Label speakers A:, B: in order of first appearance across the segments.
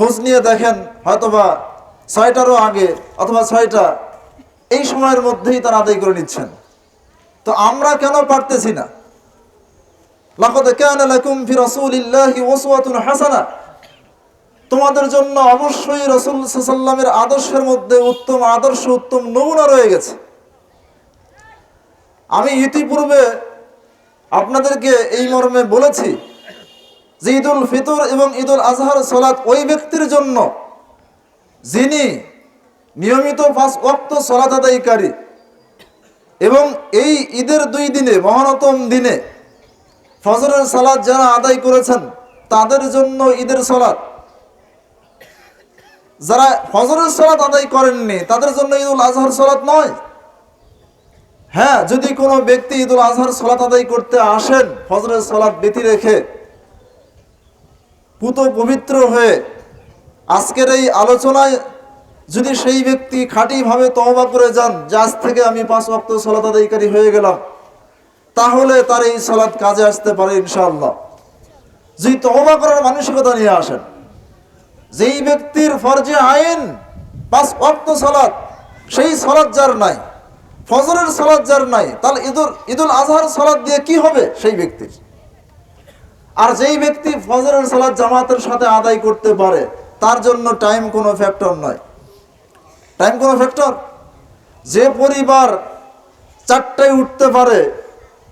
A: খোঁজ নিয়ে দেখেন হয়তোবা 6টারও আগে অথবা 6টা এই সময়ের মধ্যেই তারা আদায় করে নিচ্ছেন। তো আমরা কেন পারতেছি না? লাকাদ কানা লাকুম ফি রাসূলিল্লাহি উসওয়াতুন হাসানা, তোমাদের জন্য অবশ্যই রাসূল সাল্লাল্লাহু আলাইহি ওয়াসাল্লামের আদর্শের মধ্যে উত্তম আদর্শ, উত্তম নমুনা রয়ে গেছে। আমি ইতিপূর্বে আপনাদেরকে এই মর্মে বলেছি যে ঈদুল ফিতর এবং ঈদুল আজহার সালাত ওই ব্যক্তির জন্য যিনি নিয়মিত 5 ওয়াক্ত সালাত আদায়কারী এবং এই ঈদের 2 দিনে মহানতম দিনে ফজরের সালাত যারা আদায় করেছেন তাদের জন্য ঈদের সালাত, যারা ফজরের সালাত আদায় করেননি তাদের জন্য ঈদুল আজহার সালাত নয়। হ্যাঁ, যদি কোনো ব্যক্তি ঈদুল আজহার সালাত আদায় করতে আসেন ফজরের সালাত ব্যতি রেখে পুত পবিত্র হয়ে, আজকের এই আলোচনায় যদি সেই ব্যক্তি খাঁটিভাবে তওবা করে যান যে আজ থেকে আমি 5 ওয়াক্ত সালাত আদায়কারী হয়ে গেলাম, তাহলে তার এই সালাত কাজে আসতে পারে ইনশাআল্লাহ। যদি তওবা করার মানসিকতা নিয়ে আসেন, যেই ব্যক্তির ফরজে আইন 5 ওয়াক্ত সালাত, সেই সালাত যার নাই, ফজরের সালাত যার নাই, তাহলে ঈদুল আজহার সালাত দিয়ে কি হবে সেই ব্যক্তির? আর যেই ব্যক্তি ফজরের সালাত জামাতের সাথে আদায় করতে পারে তার জন্য টাইম কোনো ফ্যাক্টর নয়। টাইম কোনো ফ্যাক্টর? যে পরিবার 4টায় উঠতে পারে,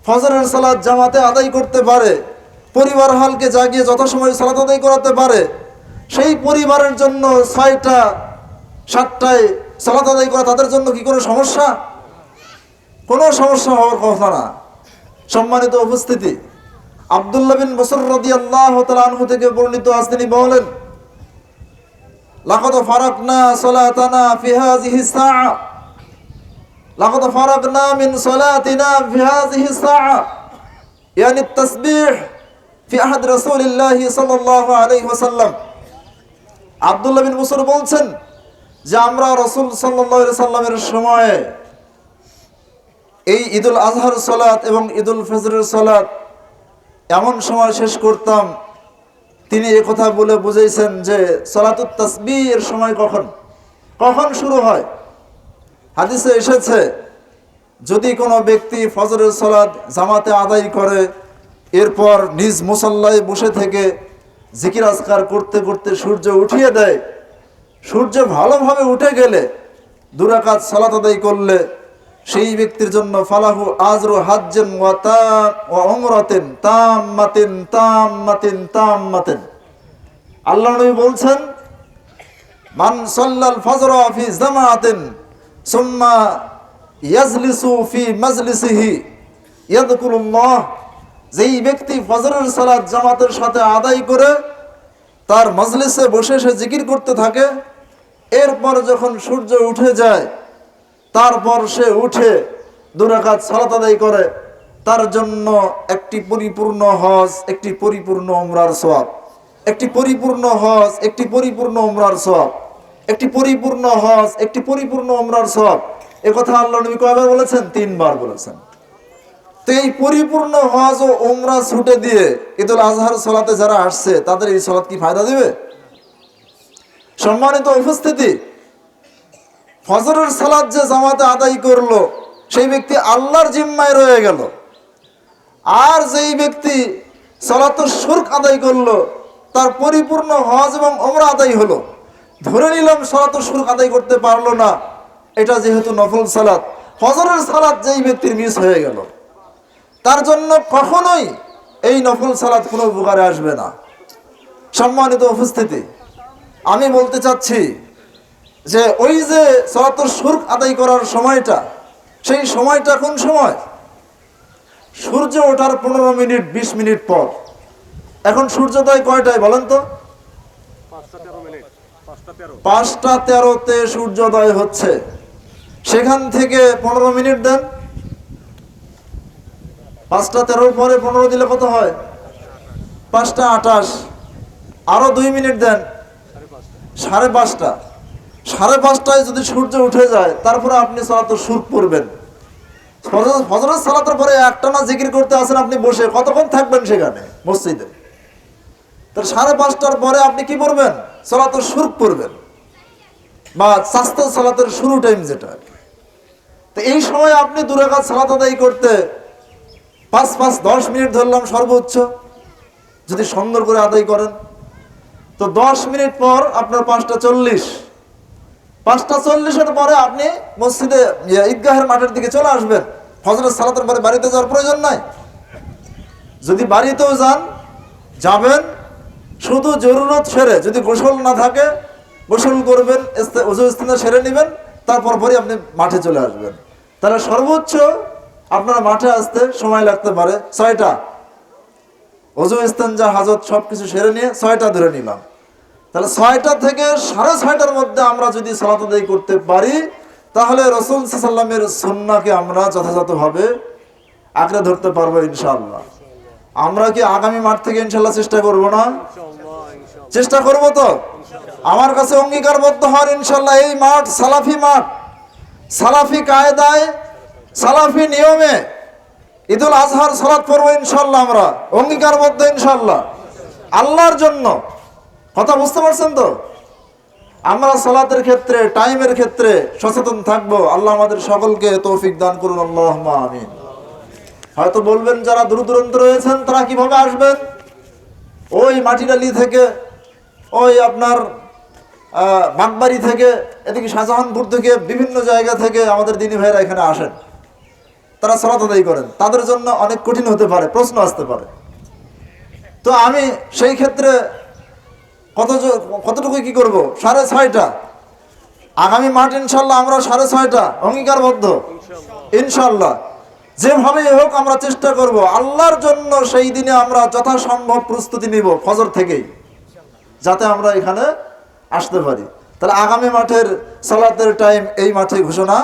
A: ফজরের সালাত জামাতে আদায় করতে পারে, পরিবার হালকে জাগিয়ে যথাসময়ে সালাত আদায় করাতে পারে, সেই পরিবারের জন্য 6টা 7টায় সালাত আদায় করা তাদের জন্য কি কোনো সমস্যা? কোনো সমস্যা হওয়ার কথা না। সম্মানিত উপস্থিতি, আব্দুল্লাহ বিন বসর রাদিয়াল্লাহু তাআলা আনহু থেকে বর্ণিত আছে, তিনি বলেন, লাকাদ ফারাকনা সালাতানা ফি হাযিহি সাআ, লাকাদ ফারাকনা মিন সালাতিনা ফি হাযিহি সাআ, ইয়ানি তাসবিহ ফি আহদ রাসূলিল্লাহি সাল্লাল্লাহু আলাইহি ওয়াসাল্লাম। আব্দুল্লাহ বিন বসর বলছেন যে আমরা রাসূল সাল্লাল্লাহু আলাইহি ওয়াসাল্লামের সময়ে এই ঈদুল আজহার সালাত এবং ঈদুল ফিতরের সালাত এমন সময় শেষ করতাম, তিনি এই কথা বলে বুঝাইছেন যে সালাতুত তাসবিহ এর সময় কখন শুরু হয়। হাদিসে এসেছে, যদি কোনো ব্যক্তি ফজরের সালাত জামাতে আদায় করে, এরপর নিজ মুসাল্লায় বসে থেকে জিকির আজকার করতে করতে সূর্য উঠিয়ে দেয়, সূর্য ভালোভাবে উঠে গেলে 2 রাকাত সালাত আদায় করলে সেই ব্যক্তির জন্য ফালাহু আজরু হাজ্জিন ওয়া উমরাতিন তাম্মাতিন তাম্মাতিন তাম্মাতিন। আল্লাহ নবী বলছেন, মান সাল্লাল ফজরা ফি জামাআতিন সুম্মা ইয়াজলিসু ফি মাজলিসিহি ইয়াযকুরুল্লাহ, যেই ব্যক্তি ফজরের সালাত জামাতের সাথে আদায় করে তার মজলিসে বসে সে জিকির করতে থাকে, এরপর যখন সূর্য উঠে যায় তারপর সে উঠে 2 রাকাত সালাত আদায় করে, তার জন্য একটি পরিপূর্ণ হজ, একটি পরিপূর্ণ উমরার সওয়াব, একটি পরিপূর্ণ হজ, একটি পরিপূর্ণ উমরার সওয়াব, একটি পরিপূর্ণ হজ, একটি পরিপূর্ণ উমরার সওয়াব। এই কথা আল্লাহ নবী কয়বার বলেছেন? 3 বার বলেছেন। তো এই পরিপূর্ণ হজ ও উমরা ছুটে দিয়ে ঈদুল আজহার সালাতে যারা আসছে তাদের এই সালাত কি ফায়দা দিবে? সম্মানিত উপস্থিতি, ফজরের সালাত যে জামাতে আদায় করলো সেই ব্যক্তি আল্লাহর জিম্মায় রয়ে গেল, আর যেই ব্যক্তি সালাতুল শুরক আদায় করলো তার পরিপূর্ণ হজ এবং উমরা আদায় হলো। ধরে নিলাম সালাতুল শুরক আদায় করতে পারলো না, এটা যেহেতু নফল সালাত, ফজরের সালাত যেই ব্যক্তির মিস হয়ে গেল তার জন্য কখনোই এই নফল সালাত কোনো উপকারে আসবে না। সম্মানিত উপস্থিতি, আমি বলতে চাচ্ছি যে ওই যে সালাতুল শুরক আদায় করার সময়টা, সেই সময়টা কোন সময়? সূর্য ওঠার 15 মিনিট 20 মিনিট পর। এখন সূর্যোদয় কয়টায় বলেন তো? 5টা 13-তে সূর্যোদয় হচ্ছে, সেখান থেকে 15 মিনিট দেন, 5টা 13 পরে 15 দিলে কত হয়? 5টা 28। আরো 2 মিনিট দেন, 5:30। 5:30টায় যদি সূর্য উঠে যায় তারপরে আপনি সালাতুল শুরক পড়বেন। ফজরের সালাতের পরে একটানা জিকির করতে আসেন, আপনি বসে কতক্ষণ থাকবেন সেখানে মসজিদে? তার 5:30টার পরে আপনি কি পড়বেন? সালাতের শুরু করবেন, বা চাস্তে সালাতের শুরু টাইম যেটা। তো এই সময় আপনি 2 রাকাত সালাত আদায় করতে 5-10 মিনিট ধরলাম সর্বোচ্চ, যদি সুন্দর করে আদায় করেন তো 10 মিনিট পর আপনার 5:40, 5:40-এর পরে আপনি মসজিদে ঈদগাহের মাঠের দিকে চলে আসবেন। ফজরের সালাতের পরে বাড়িতে যাওয়ার প্রয়োজন নাই। যদি বাড়িতেও যাবেন, শুধু জরুরত সেরে, যদি গোসল না থাকে গোসল করবেন, ওযু ইস্তেঞ্জা সেরে নেবেন, তারপর পরে আপনি মাঠে চলে আসবেন। তাহলে সর্বোচ্চ আপনার মাঠে আসতে সময় লাগতে পারে 6টা। ওযু ইস্তেঞ্জা হাজত সবকিছু সেরে নিয়ে 6টা ধরে নিলাম। তাহলে 6টা থেকে 6:30টার মধ্যে আমরা যদি সালাত আদায় করতে পারি, তাহলে রাসূল সাল্লাল্লাহু আলাইহি ওয়াসাল্লামের সুন্নাহকে আমরা যথাযথভাবে আঁকড়ে ধরতে পারবো ইনশাআল্লাহ। আমরা কি আগামী মাঠ থেকে ইনশাআল্লাহ চেষ্টা করব না? চেষ্টা করব তো। আমার কাছে অঙ্গীকারবদ্ধ হওয়ার ইনশাআল্লাহ এই মাঠ সালাফি মাঠ, সালাফি কায়দায়, সালাফি নিয়মে ঈদুল আজহার সালাত পড়ব ইনশাআল্লাহ। আমরা অঙ্গীকারবদ্ধ ইনশাআল্লাহ আল্লাহর জন্য। কথা বুঝতে পারছেন তো? আমরা সালাতের ক্ষেত্রে, টাইমের ক্ষেত্রে সচেতন থাকবো। আল্লাহ আমাদের সকলকে তৌফিক দান করুন, আল্লাহুম্মা আমিন। হয়তো বলবেন যারা দূর দূরান্ত রয়েছেন তারা কিভাবে আসবেন? ওই মাটিডালি থেকে, ওই আপনার বাগবাড়ি থেকে, এদিকে শাহজাহানপুর থেকে, বিভিন্ন জায়গা থেকে আমাদের দিনী ভাইরা এখানে আসেন, তারা সালাত আদায় করেন। তাদের জন্য অনেক কঠিন হতে পারে, প্রশ্ন আসতে পারে। তো আমি সেই ক্ষেত্রে কতটুকু কি করব? 6:30। আগামী মাঠ ইনশাল্লাহ আমরা 6:30 অঙ্গীকারবদ্ধ ইনশাল্লাহ। যেভাবে হোক আমরা চেষ্টা করব আল্লাহর জন্য। সেই দিনে আমরা যথাসম্ভব প্রস্তুতি নিব ফজর থেকেই, যাতে আমরা এখানে আসতে পারি। তাহলে আগামী মাঠের সালাতের টাইম এই মাঠে ঘোষণা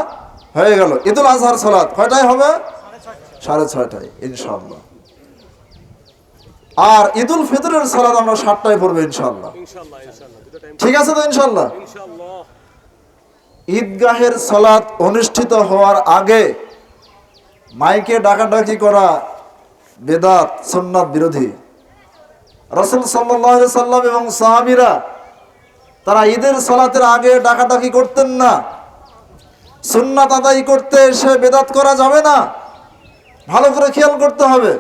A: হয়ে গেল। ঈদুল আজহার সালাত কয়টায় হবে? 6:30 ইনশাআল্লাহ। আর ঈদুল ফিতরের সালাত আমরা 7টায় পড়বো ইনশাআল্লাহ। ঠিক আছে তো ইনশাআল্লাহ? ঈদগাহের সালাত অনুষ্ঠিত হওয়ার আগে মাইকে ডাকাডাকি করা বেদাত, সুন্নাত বিরোধী। রাসূল সাল্লাল্লাহু আলাইহি সাল্লাম এবং সাহাবীরা তারা ঈদের সালাতের আগে ডাকাডাকি করতেন না। সুন্নাত আদায় করতে এসে বেদাত করা যাবে না, ভালো করে খেয়াল করতে হবে।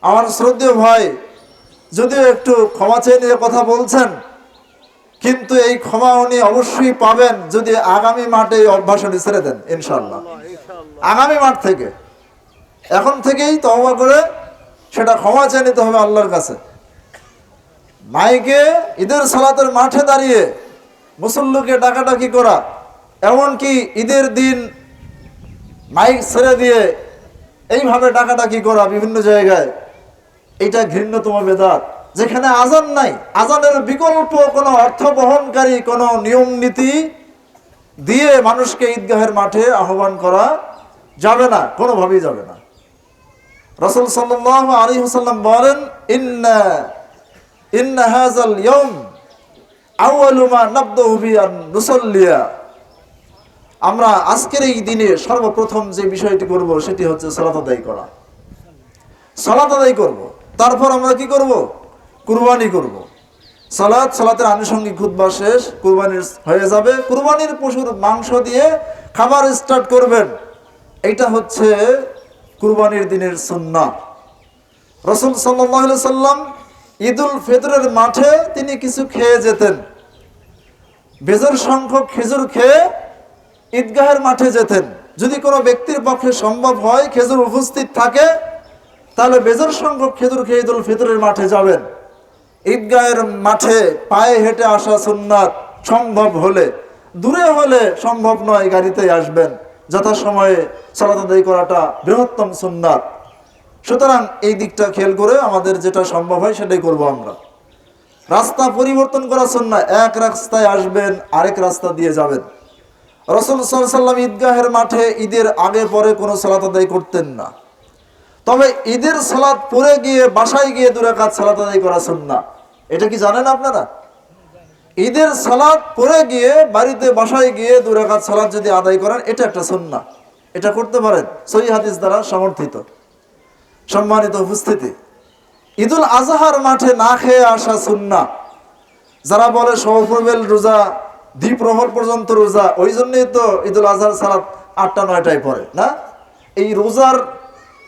A: আমার শ্রদ্ধেয় ভাই যদিও একটু ক্ষমা চেয়ে নিয়ে কথা বলছেন, কিন্তু এই ক্ষমা উনি অবশ্যই পাবেন যদি আগামী মাঠে এই অভ্যাস উনি ছেড়ে দেন ইনশাআল্লাহ। আগামী মাঠ থেকে, এখন থেকেই তওবা করে সেটা ক্ষমা চেয়ে নিতে হবে আল্লাহর কাছে। মাইকে ঈদের সালাতের মাঠে দাঁড়িয়ে মুসল্লিকে ডাকাডাকি করা, এমনকি ঈদের দিন মাইক ছেড়ে দিয়ে এইভাবে ডাকাডাকি করা বিভিন্ন জায়গায়, এটা ঘৃণ্যতম বেদাত। যেখানে আজান নাই, আজানের বিকল্প কোনো অর্থ বহনকারী কোনো নিয়ম নীতি দিয়ে মানুষকে ঈদগাহের মাঠে আহ্বান করা যাবে না, কোনোভাবেই যাবে না। রাসূল সাল্লাল্লাহু আলাইহি ওয়াসাল্লাম বলেন, ইন্না হাযাল ইয়াওম আউয়ালু মা নাবদউ বিহি আন নুসাল্লিয়া। আমরা আজকের এই দিনে সর্বপ্রথম যে বিষয়টি করব সেটি হচ্ছে সালাত আদায় করা। সালাত আদায় করব, তারপর আমরা কি করব? কুরবানি করব। সালাতের আনুষঙ্গিক খুতবা শেষ, কুরবানির হয়ে যাবে। কুরবানির পশুর মাংস দিয়ে খাবার স্টার্ট করবেন। এইটা হচ্ছে কুরবানির দিনের সুন্নাহ। রাসূল সাল্লাল্লাহু আলাইহি সাল্লাম ঈদুল ফিতরের মাঠে তিনি কিছু খেয়ে যেতেন। বেজর সংখ্যক খেজুর খেয়ে ঈদগাহের মাঠে যেতেন। যদি কোনো ব্যক্তির পক্ষে সম্ভব হয়, খেজুর উপস্থিত থাকে, তাহলে বেজর সংখ্যক খেজুর খেয়ে ঈদুল ফিতরের মাঠে যাবেন। ঈদগাহের মাঠে পায়ে হেঁটে আসা সুন্নাত, সম্ভব হলে। দূরে হলে সম্ভব নয়, গাড়িতে আসবেন। যথাসময়ে সালাত আদায় করাটা বৃহত্তম সুন্নাত। সুতরাং এই দিকটা খেয়াল করে আমাদের যেটা সম্ভব হয় সেটাই করব আমরা। রাস্তা পরিবর্তন করা সুন্নাহ। এক রাস্তায় আসবেন, আরেক রাস্তা দিয়ে যাবেন। রাসূল সাল্লাল্লাহু আলাইহি ওয়াসাল্লাম ঈদগাহের মাঠে ঈদের আগে পরে কোনো সালাত আদায় করতেন না। তবে ঈদের সালাত পড়ে গিয়ে বাসায় গিয়ে 2 রাকাত সালাত আদায় করা সুন্নাহ। এটা কি জানেন আপনারা? ঈদের সালাত পড়ে গিয়ে বাড়িতে বাসায় গিয়ে 2 রাকাত সালাত যদি আদায় করেন, এটা একটা সুন্নাহ। এটা করতে পারেন, সহিহ হাদিস দ্বারা সমর্থিত। সম্মানিত উপস্থিতি, ঈদুল আজহার মাঠে না খেয়ে আসা সুন্নাহ। যারা বলে সহপ্রবেল রোজা, দ্বিপ্রহর পর্যন্ত রোজা, ওই জন্যই তো ঈদুল আজহার সালাত 8টা 9টায় পড়ে না। এই রোজার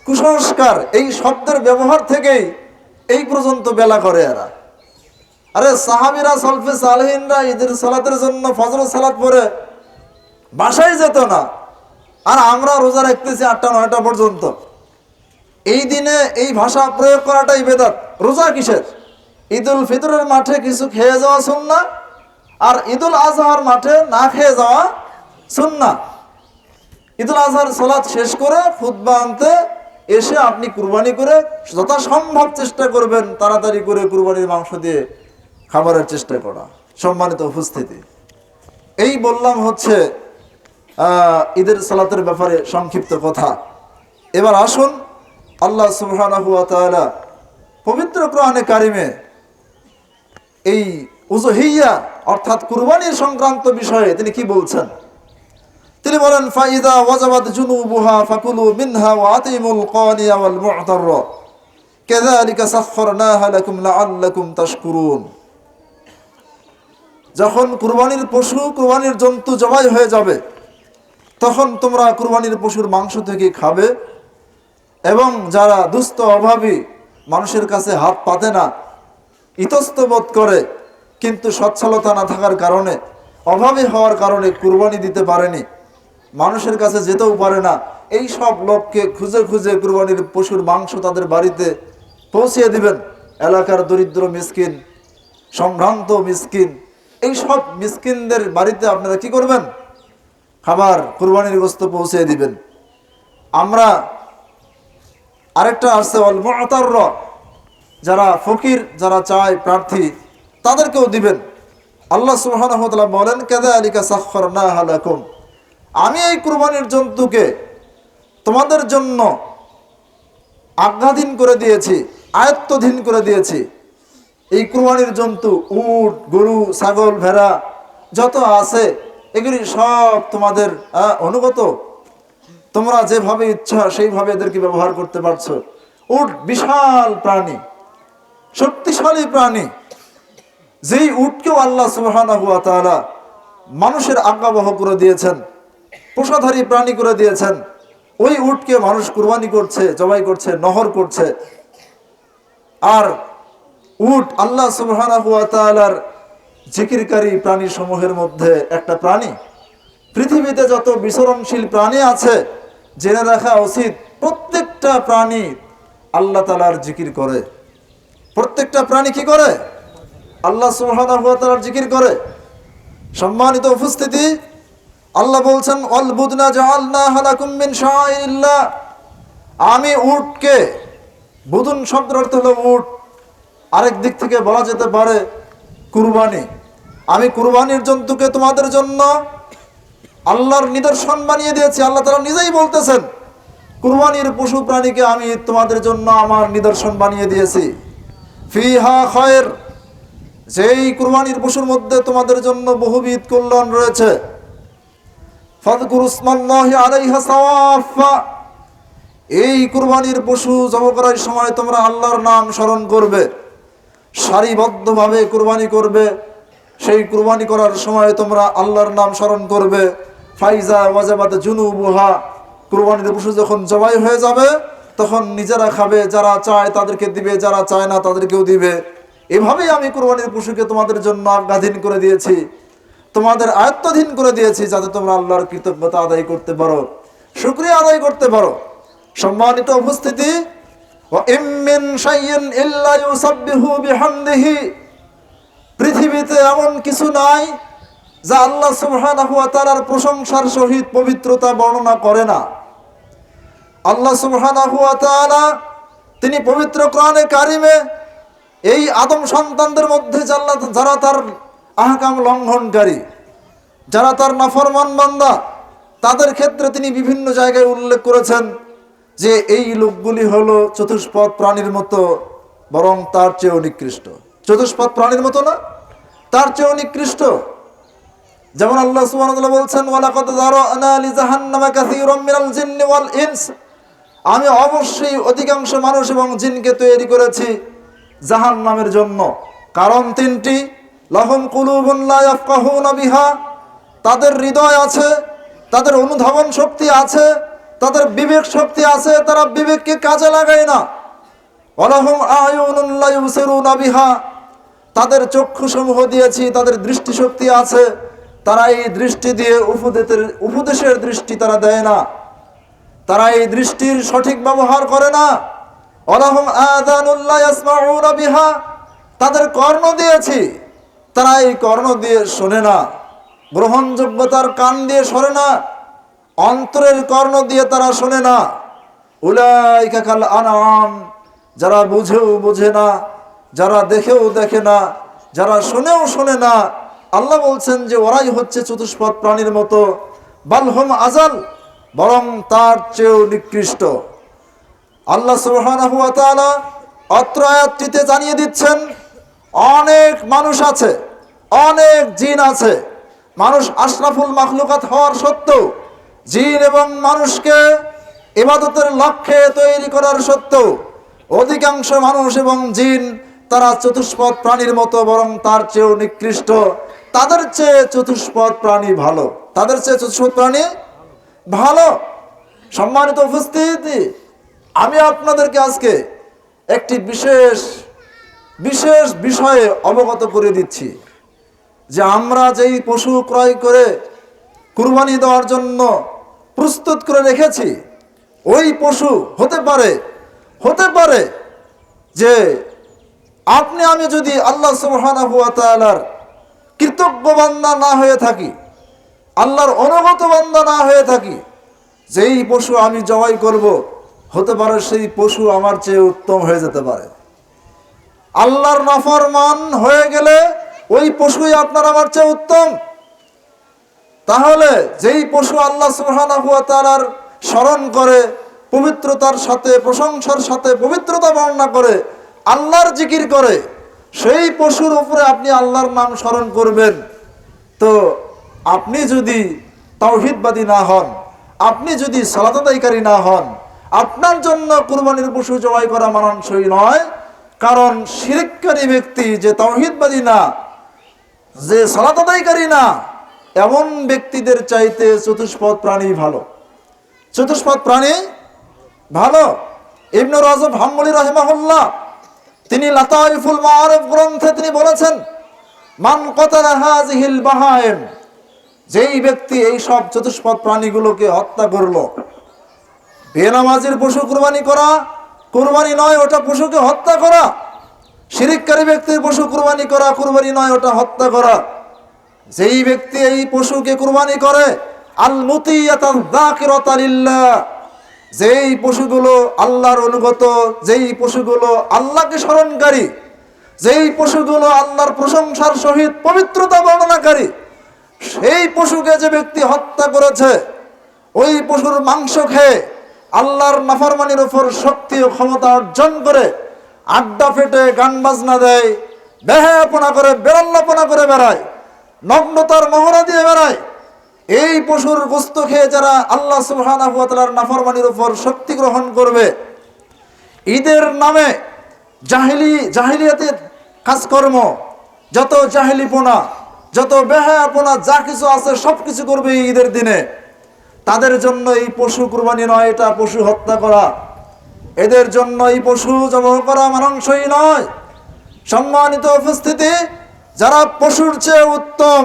A: কুসংস্কার, এই শব্দের ব্যবহার থেকেই এই পর্যন্ত বেলা করে এরা। আরে সাহাবীরা, সলফে সালেহিনরা ঈদের সালাতের জন্য ফজর সালাত পড়ে বাসায় যেত না, আর আমরা রোজা রাখতেছি 8টা 9টা পর্যন্ত। এই দিনে এই ভাষা প্রয়োগ করাটাই বেদাত। রোজা কিসের? ঈদুল ফিতরের মাঠে কিছু খেয়ে যাওয়া সুন্নাহ, আর ঈদুল আজহার মাঠে না খেয়ে যাওয়া সুন্নাহ। ঈদুল আজহার সালাত শেষ করে খুতবা আনতে এসে আপনি কুরবানি করে যথাসম্ভব চেষ্টা করবেন তাড়াতাড়ি করে কুরবানির মাংস দিয়ে খাবারের চেষ্টা করা। সম্মানিত উপস্থিতি, এই বললাম হচ্ছে ঈদের সালাতের ব্যাপারে সংক্ষিপ্ত কথা। এবার আসুন, আল্লাহ সুবহানাহু ওয়া তাআলা পবিত্র কোরআনে কারিমে এই উযহিয়া অর্থাৎ কুরবানির সংক্রান্ত বিষয়ে তিনি কি বলছেন? তিনি বলেন, ফাইদা ওয়াজাবাত জুনুবুহা ফাকুলু মিনহা ওয়া আতিমুল কানিয়া ওয়াল মু'তাররা কাযালিকা সাখখারনাহা লাকুম লাআল্লাকুম তাশকুরুন। যখন কুরবানির পশু, কুরবানির জন্তু জবাই হয়ে যাবে, তখন তোমরা কুরবানির পশুর মাংস থেকে খাবে, এবং যারা দুস্থ অভাবী, মানুষের কাছে হাত পাতে না, ইতস্ত বোধ করে, কিন্তু সচ্ছলতা না থাকার কারণে, অভাবী হওয়ার কারণে কুরবানি দিতে পারেনি, মানুষের কাছে যেতেও পারে না, এই সব লোককে খুঁজে খুঁজে কুরবানির পশুর মাংস তাদের বাড়িতে পৌঁছিয়ে দিবেন। এলাকার দরিদ্র মিসকিন, সম্ভ্রান্ত মিসকিন, এই সব মিসকিনদের বাড়িতে আপনারা কি করবেন? খাবার, কুরবানির গোশত পৌঁছিয়ে দিবেন। আমরা আরেকটা আসছে ওয়াল মু'তাররা, যারা ফকির, যারা চায় প্রার্থী, তাদেরকেও দিবেন। আল্লাহ সুবহানাহু ওয়া তাআলা বলেন, কাযালিকা সাখখারনাহা লাকুম, আমি এই কুরবানির জন্তুকে তোমাদের জন্য আজ্ঞাধীন করে দিয়েছি, আয়ত্তধীন করে দিয়েছি। এই কুরবানির জন্তু, উট, গরু, ছাগল, ভেড়া যত আছে, এগুলি সব তোমাদের অনুগত। তোমরা যেভাবে ইচ্ছা সেইভাবে এদেরকে ব্যবহার করতে পারছো। উট বিশাল প্রাণী, শক্তিশালী প্রাণী, যেই উটকেও আল্লাহ সুবহানাহু ওয়া তাআলা মানুষের আজ্ঞাবহ করে দিয়েছেন, পোষাধারী প্রাণী করে দিয়েছেন। ওই উটকে মানুষ কুরবানি করছে, জবাই করছে, নহর করছে। আর উট আল্লাহ সুবহানাহু ওয়া তাআলার জিকিরকারী প্রাণী সমূহের মধ্যে একটা প্রাণী। পৃথিবীতে যত বিচরণশীল প্রাণী আছে, জেনে রাখা উচিত প্রত্যেকটা প্রাণী আল্লাহ তাআলার জিকির করে। প্রত্যেকটা প্রাণী কি করে? আল্লাহ সুবহানাহু ওয়া তাআলার জিকির করে। সম্মানিত উপস্থিতি, আল্লাহ বলছেন, ওয়াল বুদনা জাআলনাহা লাকুম মিন শাআইরিল্লাহ, আমি উটকে, বুদুন শব্দের অর্থ হলো উট, আরেক দিক থেকে বলা যেতে পারে কুরবানি। আমি কুরবানির জন্তুকে তোমাদের জন্য আল্লাহর নিদর্শন বানিয়ে দিয়েছি। আল্লাহ তাআলা নিজেই বলতেছেন, কুরবানির পশু প্রাণীকে আমি তোমাদের জন্য আমার নিদর্শন বানিয়ে দিয়েছি। ফিহা খায়র, যেই কুরবানির পশুর মধ্যে তোমাদের জন্য বহুবিধ কল্যাণ রয়েছে। ফাযকুরু ইসমাল্লাহি আলাইহা সাওয়াফা, এই কুরবানির পশু জবাই করার সময় তোমরা আল্লাহর নাম স্মরণ করবে, সারিবদ্ধভাবে কুরবানি করবে। সেই কুরবানি করার সময় তোমরা আল্লাহর নাম স্মরণ করবে। ফাইজা ওয়াজাবাত জুনুবুহা, কুরবানির পশু যখন জবাই হয়ে যাবে, তখন নিজেরা খাবে, যারা চায় তাদেরকে দিবে, যারা চায় না তাদেরকেও দিবে। এভাবেই আমি কুরবানির পশুকে তোমাদের জন্য আজ্ঞাধীন করে দিয়েছি, তোমাদের আয়ত্তাধীন করে দিয়েছি, যাতে তোমরা আল্লাহর কৃতজ্ঞতা আদায় করতে পারো, শুকরিয়া আদায় করতে পারো। সম্মানিত উপস্থিতি, ওয়া ইম মিন শাইইন ইল্লা ইউসাব্বিহু বিহামদিহি, পৃথিবীতে এমন কিছু নাই যা আল্লাহ সুবহানাহু ওয়া তাআলার প্রশংসার সহিত পবিত্রতা বর্ণনা করে না। আল্লাহ সুবহানাহু ওয়া তাআলা তিনি পবিত্র কোরআনে কারিমে এই আদম সন্তানদের মধ্যে যারা তার আহকাম লঙ্ঘনকারী, যারা তার নাফরমান বান্দা, তাদের ক্ষেত্রে তিনি বিভিন্ন জায়গায় উল্লেখ করেছেন যে এই লোকগুলি হলো চতুষ্পদ প্রাণীর মতো, বরং তার চেয়েও নিকৃষ্ট। চতুষ্পদ প্রাণীর মতো না, তার চেয়েও নিকৃষ্ট। যেমন আল্লাহ সুবহানাহু ওয়া তাআলা বলছেন, ওয়ালাকাদ যারানা লিজাহান্নামা কাসীরাম মিনাল জিন্নি ওয়াল ইনস, আমি অবশ্যই অধিকাংশ মানুষ এবং জিনকে তৈরি করেছি জাহান্নামের জন্য। কারণ তিনটি: লাহুম কুলুবুন লা ইয়াফকাহুনা বিহা, তাদের হৃদয় আছে, তাদের অনুধাবন শক্তি আছে, তাদের বিবেক শক্তি আছে, তারা বিবেককে কাজে লাগায় না। ওয়ালাহুম আয়ুনুন লা ইউসিরুনা বিহা, তাদের চক্ষুসমূহ দিয়েছি, তাদের দৃষ্টিশক্তি আছে, তারা এই দৃষ্টি দিয়ে উপদেশের দৃষ্টি তারা দেয় না, তারা এই দৃষ্টির সঠিক ব্যবহার করে না। ওয়ালাহুম আযানুন লা ইয়াসমাউনা বিহা, তাদের কর্ণ দিয়েছি, তারা এই কর্ণ দিয়ে শোনে না, গ্রহণযোগ্যতার কান দিয়ে শোনে না, অন্তরের কর্ণ দিয়ে তারা শোনে না। উলাইকা কাল আনআম, যারা বুঝেও বোঝে না, যারা দেখেও দেখে না, যারা শুনেও শোনে না, আল্লাহ বলছেন যে ওরাই হচ্ছে চতুষ্পদ প্রাণীর মতো। বালহুম আজাল, বরং তার চেয়েও নিকৃষ্ট। আল্লাহ সুবহানাহু ওয়া তাআলা অত্র আয়াতটিতে জানিয়ে দিচ্ছেন অনেক মানুষ আছে, অনেক জিন আছে। মানুষ আশরাফুল মাখলুকাত হওয়ার সত্ত্বেও, জিন এবং মানুষকে ইবাদতের লক্ষ্যে তৈরি করার সত্ত্বেও অধিকাংশ মানুষ এবং জিন তারা চতুষ্পদ প্রাণীর মতো, বরং তার চেয়েও নিকৃষ্ট। তাদের চেয়ে চতুষ্পদ প্রাণী ভালো, তাদের চেয়ে চতুষ্পদ প্রাণী ভালো। সম্মানিত উপস্থিতি, আমি আপনাদেরকে আজকে একটি বিশেষ বিষয়ে অবগত করে দিচ্ছি যে আমরা যেই পশু ক্রয় করে কুরবানি দেওয়ার জন্য প্রস্তুত করে রেখেছি, ওই পশু হতে পারে যে আপনি আমি যদি আল্লাহ সুবহানাহু ওয়া তাআলার কৃতজ্ঞ বান্দা না হয়ে থাকি, আল্লাহর অনুগত বান্দা না হয়ে থাকি, যেই পশু আমি জবাই করব, হতে পারে সেই পশু আমার চেয়ে উত্তম হয়ে যেতে পারে। আল্লাহর নাফরমান হয়ে গেলে ওই পশুই আপনার আমার চেয়ে উত্তম। তাহলে যেই পশু আল্লাহ সুবহানাহু ওয়া তাআলার স্মরণ করে, পবিত্রতার সাথে, প্রশংসার সাথে পবিত্রতা বর্ণনা করে, আল্লাহর জিকির করে, সেই পশুর উপরে আপনি আল্লাহর নাম স্মরণ করবেন। তো আপনি যদি তাওহীদবাদী না হন, আপনি যদি সালাত আদায়কারী না হন, আপনার জন্য কুরবানির পশু জবাই করা মানানসই নয়। কারণ শিরককারী ব্যক্তি, যে তাওহীদবাদী না, যে সালাত আদায়কারী না, এমন ব্যক্তিদের চাইতে চতুষ্পদ প্রাণী ভালো, চতুষ্পদ প্রাণী ভালো। ইবনে রাজব হাম্বলী রাহিমাহুল্লাহ তিনি লাতাইফুল মাআরিফ গ্রন্থে তিনি বলেছেন, মান কাতালা হাযিহিল বাহাইম, যেই ব্যক্তি এই সব চতুষ্পদ প্রাণীগুলোকে হত্যা করলো। বেনামাজির পশু কুরবানি করা কুরবানি নয়, ওটা পশুকে হত্যা করা। শিরককারী ব্যক্তির পশু কুরবানি করা কুরবানি নয়, ওটা হত্যা করা। যেই ব্যক্তি এই পশুকে কুরবানি করে, আল মুতিয়াতান যাকিরাতান লিল্লাহ, যেই পশুগুলো আল্লাহর অনুগত, যেই পশুগুলো আল্লাহকে স্মরণকারী, যেই পশুগুলো আল্লাহর প্রশংসার সহিত পবিত্রতা বর্ণনাকারী, সেই পশুকে যে ব্যক্তি হত্যা করেছে, ওই পশুর মাংস খেয়ে আল্লাহর নাফরমানির উপর শক্তি ও ক্ষমতা অর্জন করে আড্ডা ফেটে গান বাজনা দেয়, বেহায়াপনা করে, বেরাল্লাপনা করে বেড়ায়, নগ্নতার মহড়া দিয়ে বেড়ায়, এই পশুর গোস্ত খেয়ে যারা আল্লাহ সুবহানাহু ওয়া তাআলার নাফরমানির উপর শক্তি গ্রহণ করবে, ঈদের নামে জাহিলিয়াতের কাজকর্ম, যত জাহিলিপনা, যত বেহায়াপনা, যা কিছু আছে সব কিছু করবে এই ঈদের দিনে, তাদের জন্য এই পশু কুরবানি নয়, এটা পশু হত্যা করা। এদের জন্য এই পশু জবাই করা মানানসই নয়। সম্মানিত উপস্থিতি, যারা পশুর চেয়ে উত্তম,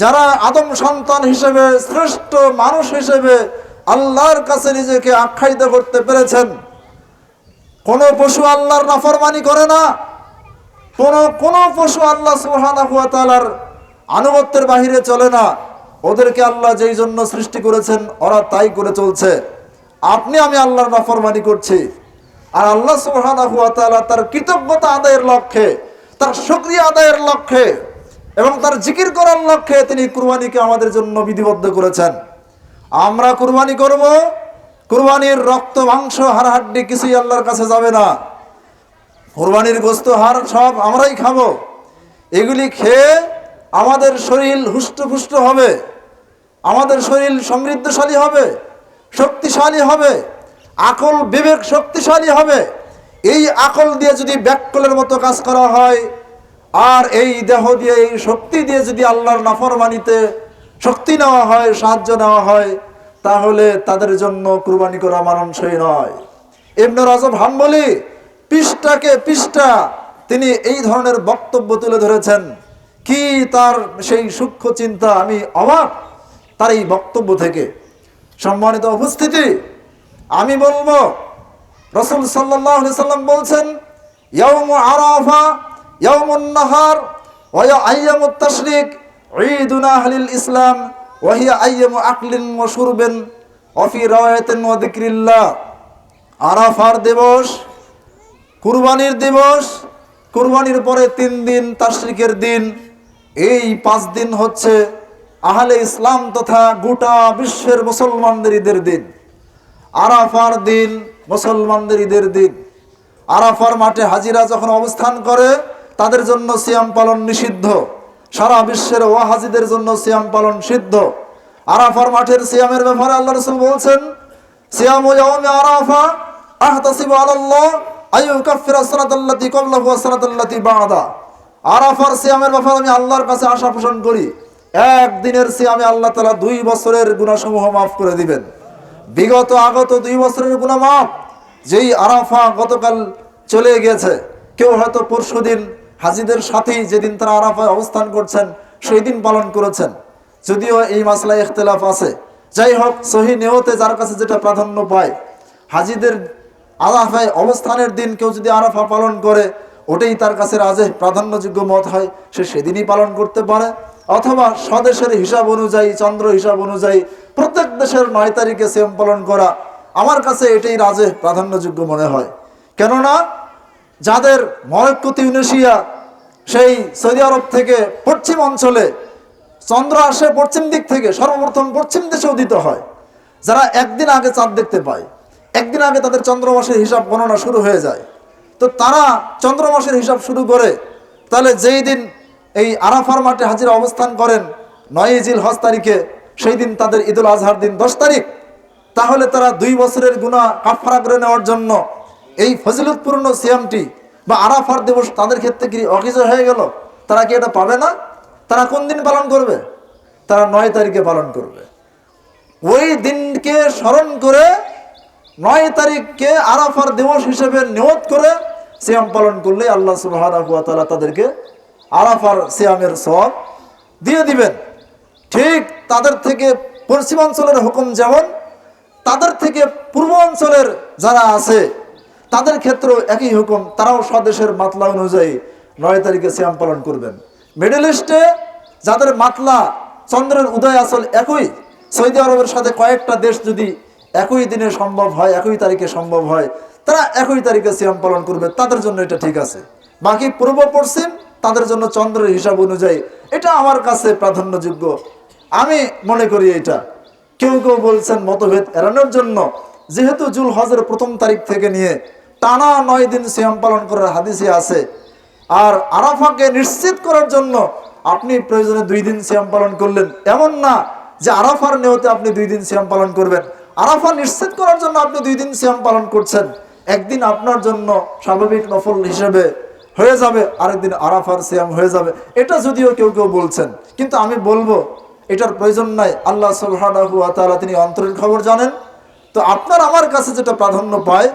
A: যারা আদম সন্তান হিসেবে, শ্রেষ্ঠ মানুষ হিসেবে আল্লাহর কাছে নিজেকে আখ্যায়িত করতে পেরেছেন, কোন পশু আল্লাহর নাফরমানি করে না, কোন পশু আল্লাহ সুবহানাহু ওয়া তাআলার আনুগত্যের বাহিরে চলে না। ওদেরকে আল্লাহ যেই জন্য সৃষ্টি করেছেন ওরা তাই করে চলছে। আপনি আমি আল্লাহর নাফরমানি করছি, আর আল্লাহ সুবহানাহু ওয়া তাআলা তার কৃতজ্ঞতা আদায়ের লক্ষ্যে, তার শুকরিয়া আদায়ের লক্ষ্যে এবং তার জিকির করার লক্ষ্যে তিনি কুরবানিকে আমাদের জন্য বিধিবদ্ধ করেছেন। আমরা কুরবানি করব, কুরবানির রক্ত, মাংস, হাড় হাড্ডি কিছুই আল্লাহর কাছে যাবে না। কুরবানির গোশত, হাড় সব আমরাই খাবো। এগুলি খেয়ে আমাদের শরীর হুষ্টপুষ্ট হবে, আমাদের শরীর সমৃদ্ধশালী হবে, শক্তিশালী হবে, আকল বিবেক শক্তিশালী হবে। এই আকল দিয়ে যদি ব্যাককলের মতো কাজ করা হয়, আর এই দেহ দিয়ে, এই শক্তি দিয়ে যদি আল্লাহর নাফরমানিতে শক্তি নেওয়া হয়, সাহায্য নেওয়া হয়, তাহলে তাদের জন্য কুরবানি করা মানানসই নয়। ইবনে রাজব হাম্বলী পৃষ্ঠাকে পৃষ্ঠা তিনি এই ধরনের বক্তব্য তুলে ধরেছেন। কি তার সেই সূক্ষ্ম চিন্তা, আমি অবাক তার এই বক্তব্য থেকে। সম্মানিত উপস্থিতি, আমি বলবো রাসূল সাল্লাল্লাহু আলাইহি সাল্লাম বলছেন, ইয়াউমু আরাফা ইয়াউমুন নাহার ওয়া আইয়ামুত তাশরিক ঈদুনা আহলিল ইসলাম ওয়া হিয়া আইয়ামু আকলিন ওয়া শুরবিন ওয়া ফি রাওয়ায়াতিন ওয়া যিকরিল্লাহ। আরাফার দিবস, কুরবানির দিবস, কুরবানির পরে 3 দিন তাশরিকের দিন, এই 5 দিন হচ্ছে আহলে ইসলাম তথা গোটা বিশ্বের মুসলমানদের ঈদের দিন। আরাফার দিন মুসলমানদের ঈদের দিন। আরাফার মাঠে হাজিরা যখন অবস্থান করে তাদের জন্য সিয়াম পালন নিষিদ্ধ, সারা বিশ্বের ওয়াহাজিদের জন্য সিয়াম পালন সিদ্ধ। আরাফার মাঠের সিয়ামের ব্যাপারে আল্লাহ রাসূল বলছেন, সিয়ামু ইয়াউমি আরাফা আহতাসিবু আলাল্লাহ আইয়ুকাফিরা সানাতাল্লাতী ক্বাবলাহু ওয়া সানাতাল্লাতী বা'দা। আরাফার সিয়ামের ব্যাপারে আমি আল্লাহর কাছে আশা পোষণ করি, একদিনের সিয়ামে আল্লাহ তাআলা 2 বছরের গুনাহসমূহ মাফ করে দিবেন। বিগত আগত 2 বছরের গুনাহ মাফ। যেই আরাফা গতকাল চলে গেছে, কেউ হয়তো পরশুদিন হাজিদের সাথেই যেদিন তারা আরাফায় অবস্থান করছেন সেই দিন পালন করেছেন, যদিও এই মাসলায় ইখতিলাফ আছে। যাই হোক, সহি নিয়তে যার কাছে যেটা প্রাধান্য পায়, হাজিদের আরাফায় অবস্থানের দিন কেউ যদি আরাফা পালন করে ওটাই তার কাছে রাজে প্রাধান্যযোগ্য মত হয়, সে সেদিনই পালন করতে পারে। অথবা স্বদেশের হিসাব অনুযায়ী, চন্দ্র হিসাব অনুযায়ী প্রত্যেক দেশের 9 তারিখে সিয়াম পালন করা আমার কাছে এটাই রাজে প্রাধান্যযোগ্য মনে হয়। কেননা যাদের মরক্কো, তিউনিসিয়া, সেই সৌদি আরব থেকে পশ্চিম অঞ্চলে চন্দ্র আসে পশ্চিম দিক থেকে, সর্বপ্রথম পশ্চিম দেশে উদিত হয়। যারা একদিন আগে চাঁদ দেখতে পায়, একদিন আগে তাদের চন্দ্রমাসের হিসাব গণনা শুরু হয়ে যায়। তো তারা চন্দ্রমাসের হিসাব শুরু করে, তাহলে যেই দিন এই আরাফার মাঠে হাজিরা অবস্থান করেন 9 জিলহজ তারিখে, সেই দিন তাদের ঈদুল আজহার দিন 10 তারিখ। তাহলে তারা 2 বছরের গুনাহ কাফারা করে নেওয়ার জন্য এই ফজিলতপূর্ণ সিয়ামটি বা আরাফার দিবস তাদের ক্ষেত্রে কি অকেজ হয়ে গেল? তারা কি এটা পাবে না? তারা কোন দিন পালন করবে? তারা 9 তারিখে পালন করবে। ওই দিনকে স্মরণ করে 9 তারিখকে আরাফার দিবস হিসেবে নিয়ত করে সিয়াম পালন করলে আল্লাহ সুবহানাহু ওয়া তাআলা তাদেরকে আরাফার সিয়ামের সওয়াব দিয়ে দিবেন। ঠিক তাদের থেকে পশ্চিমাঞ্চলের হুকুম যেমন, তাদের থেকে পূর্ব অঞ্চলের যারা আছে তাদের ক্ষেত্রেও একই হুকুম, তারাও স্বদেশের মাতলা অনুযায়ী 9 তারিখে সিয়াম পালন করবেন। মিডল ইস্টে যাদের মাতলা চন্দ্রের উদয় আসল একই, সৌদি আরবের সাথে কয়েকটা দেশ যদি একই দিনে সম্ভব হয়, একই তারিখে সম্ভব হয়, তারা একই তারিখে সিয়াম পালন করবে, তাদের জন্য এটা ঠিক আছে। বাকি পূর্ব পশ্চিম তাদের জন্য চন্দ্রের হিসাব অনুযায়ী এটা আমার কাছে প্রাধান্যযোগ্য আমি মনে করি। এটা কেউ কেউ বলছেন মতভেদ এড়ানোর জন্য, যেহেতু জুলহজের 1ম তারিখ থেকে নিয়ে টানা 9 দিন সিয়াম পালন করার হাদিসে আছে, আর আরাফাকে নিশ্চিত করার জন্য আপনি প্রয়োজনে 2 দিন সিয়াম পালন করলেন, এমন না যে আরাফার নিয়তে আপনি 2 দিন সিয়াম পালন করবেন। আরাফা নিশ্চিত করার জন্য আপনি 2 দিন সিয়াম পালন করছেন, একদিন আপনার জন্য স্বাভাবিক নফল হিসেবে হয়ে যাবে, আরেকদিন আরাফার সিয়াম হয়ে যাবে। এটা যদিও কেউ কেউ বলছেন, কিন্তু আমি বলবো এটার প্রয়োজন নাই। আল্লাহ সুবহানাহু ওয়া তাআলা তিনি অন্তরের খবর জানেন। তো আপনার আমার কাছে যেটা প্রাধান্য পায়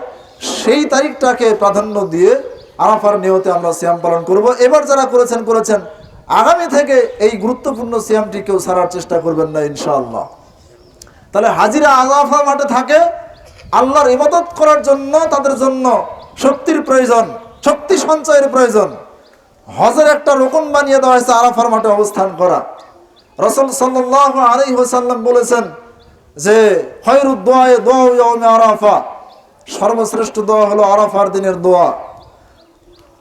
A: সেই তারিখটাকে প্রাধান্য দিয়ে আরাফার নিয়তে আমরা সিয়াম পালন করব। এবার যারা করেছেন, আগামী থেকে এই গুরুত্বপূর্ণ সিয়ামটি কেউ ছাড়ার চেষ্টা করবেন না ইনশাআল্লাহ। তাহলে হাজিরা আরাফার মাঠে থাকে আল্লাহর ইবাদত করার জন্য, তাদের জন্য শক্তির প্রয়োজন, শক্তি সঞ্চয়ের প্রয়োজন। হজের একটা রুকন বানিয়ে দেওয়া হয়েছে আরাফার মাঠে অবস্থান করা। রাসূল সাল্লাল্লাহু আলাইহি ওয়াসাল্লাম বলেছেন যে খায়রুদ দুআয়ে দুআউ ইয়াউমি আরাফা, সর্বশ্রেষ্ঠ দোয়া হলো আরাফার দিনের দোয়া।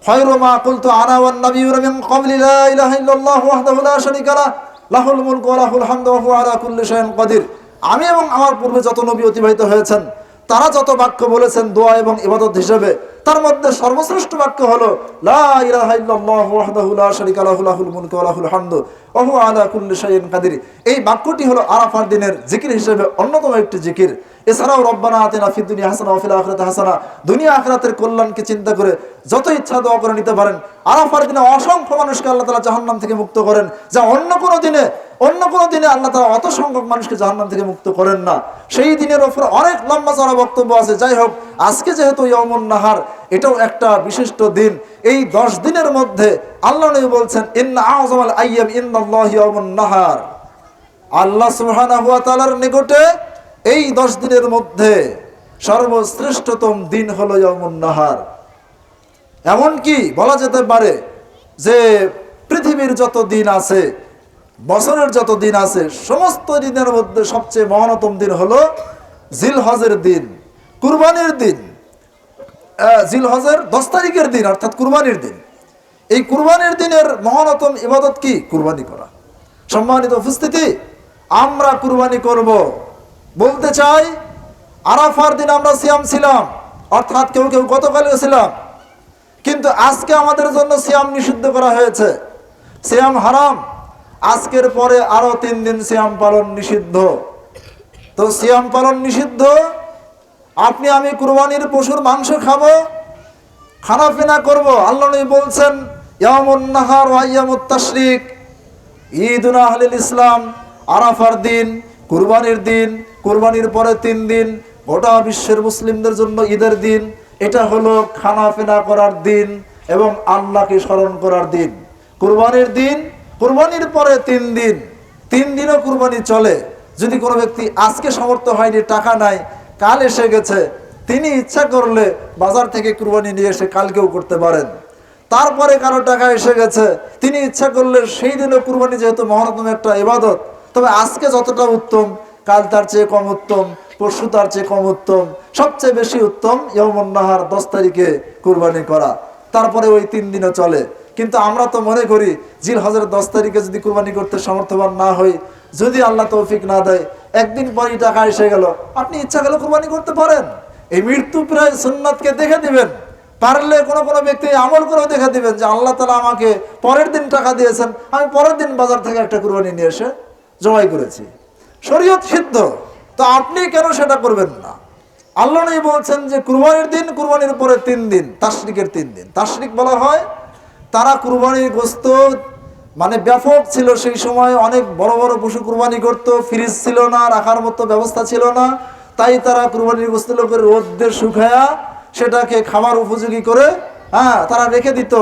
A: খায়রু মা কুলতু আনা ওয়ান নাবিয়্যুনা মিন ক্বাবলি লা ইলাহা ইল্লাল্লাহু ওয়াহদাহু লা শারীকা লাহু লাহুল মুলকু ওয়া লাহুল হামদু ওয়া হুয়া আলা কুল্লি শাইইন কাদির। আমি এবং আমার পূর্বে যত নবী অতিবাহিত হয়েছেন তারা যত বাক্য বলেছেন দোয়া এবং ইবাদত হিসেবে, তার মধ্যে সর্বশ্রেষ্ঠ বাক্য হলো লা ইলাহা ইল্লাল্লাহু ওয়াহদাহু লা শারীকা লাহু লাহুল মুলকু ওয়া লাহুল হামদু ওয়া হুয়া আলা কুল্লি শাইইন কাদির। এই বাক্যটি হলো আরাফার দিনের জিকির হিসেবে অন্যতম একটি জিকির। এছাড়াও রব্বানা আতিনা ফিদ দুনিয়া হাসানা ওয়া ফিল আখিরাতি হাসানা, দুনিয়া আখিরাতের কল্যাণকে চিন্তা করে যত ইচ্ছা দোয়া করে নিতে পারেন। আরাফার দিনে অসংখ্য মানুষকে আল্লাহ তাআলা জাহান্নাম থেকে মুক্ত করেন, যা অন্য কোনো দিনে আল্লাহ তাআলা অত সংখ্যক মানুষকে জাহান্নাম থেকে মুক্ত করেন না। সেই দিনের উপর অনেক লম্বা চড়া বক্তব্য আছে। যাই হোক, আজকে যেহেতু ইয়াউমুন নাহার, এটাও একটা বিশিষ্ট দিন। এই 10 দিনের মধ্যে আল্লাহ নবী বলছেন ইন্না আযমাল আইয়াম ইনদাল্লাহি ইয়াউমুন নাহার, আল্লাহ সুবহানাহু ওয়া তাআলার নিকটে এই 10 দিনের মধ্যে সর্বশ্রেষ্ঠতম দিন হলো ইয়াউমুন নাহার। এমনকি বলা যেতে পারে যে পৃথিবীর যত দিন আছে, বছরের যত দিন আছে, সমস্ত দিনের মধ্যে সবচেয়ে মহানতম দিন হলো জিলহজের দিন, কুরবানির দিন। জিলহজের 10 তারিখের দিন অর্থাৎ কুরবানির দিন। এই কুরবানির দিনের মহানতম ইবাদত কি? কুরবানি করা। সম্মানিত উপস্থিতি, আমরা কুরবানি করব। বলতে চাই, আরাফার দিন আমরা সিয়াম ছিলাম, অর্থাৎ কেউ কেউ গতকালও ছিলাম, কিন্তু আজকে আমাদের জন্য সিয়াম নিষিদ্ধ করা হয়েছে। সিয়াম হারাম। আজকের পরে আরো 3 দিন সিয়াম পালন নিষিদ্ধ। তো সিয়াম পালন নিষিদ্ধ, আপনি আমি কুরবানির পশুর মাংস খাবো, খানাপিনা করব। আল্লাহ নবী বলছেন ইয়াউমুন নাহার ওয়া ইয়ামুত তাশরিক, ঈদুন আহলিল ইসলাম, আরাফার দিন, কুরবানির দিন, কুরবানির পরে 3 দিন গোটা বিশ্বের মুসলিমদের জন্য ঈদের দিন। এটা হলো খানাপিনা করার দিন এবং আল্লাহকে স্মরণ করার দিন। কুরবানির দিন, কুরবানির পরে 3 দিন, 3 দিনও কুরবানি চলে। যদি কোনো ব্যক্তি আজকে সামর্থ্য হয়নি, টাকা নাই, কাল এসে গেছে, তিনি ইচ্ছা করলে বাজার থেকে কুরবানি নিয়ে এসে কালকেও করতে পারেন। তারপরে কারো টাকা এসে গেছে, তিনি ইচ্ছা করলে সেই দিনও কুরবানি, যেহেতু মহানতম একটা ইবাদত, তবে আজকে যতটা উত্তম, কাল তার চেয়ে কম উত্তম, পরশু তার চেয়ে কম উত্তম, সবচেয়ে বেশি উত্তম ইয়াউমুন নাহার 10 তারিখে কুরবানি করা। তারপরে ওই 3 দিনও চলে। কিন্তু আমরা তো মনে করি জিলহজের 10 তারিখে যদি কুরবানি করতে সামর্থ্যবান না হই, যদি আল্লাহ তৌফিক না দেয়, একদিন পরই টাকা এসে গেল, আপনি ইচ্ছা করলে কুরবানি করতে পারেন। এই মৃত্যু প্রায় সুন্নাতকে দেখে দিবেন, পারলে কোনো ব্যক্তি আমল করেও দেখে দিবেন যে আল্লাহ তাআলা আমাকে পরের দিন টাকা দিয়েছেন, আমি পরের দিন বাজার থেকে একটা কুরবানি নিয়ে এসে জবাই করেছি। শরীয়ত সিদ্ধ, তো আপনি কেন সেটা করবেন না? আল্লাহ নবী বলছেন যে কুরবানির দিন, কুরবানির পরে 3 দিন, তাশরিকের 3 দিন। তাশরিক বলা হয়, তারা কুরবানির গোশত মানে ব্যাপক ছিল সেই সময়, অনেক বড় বড় পশু কুরবানি করতো, ফ্রিজ ছিল না, রাখার মতো ব্যবস্থা ছিল না, তাই তারা কুরবানির গোশত লোকের রোদ্রে শুকায়া সেটাকে খাবার উপযোগী করে তারা রেখে দিত।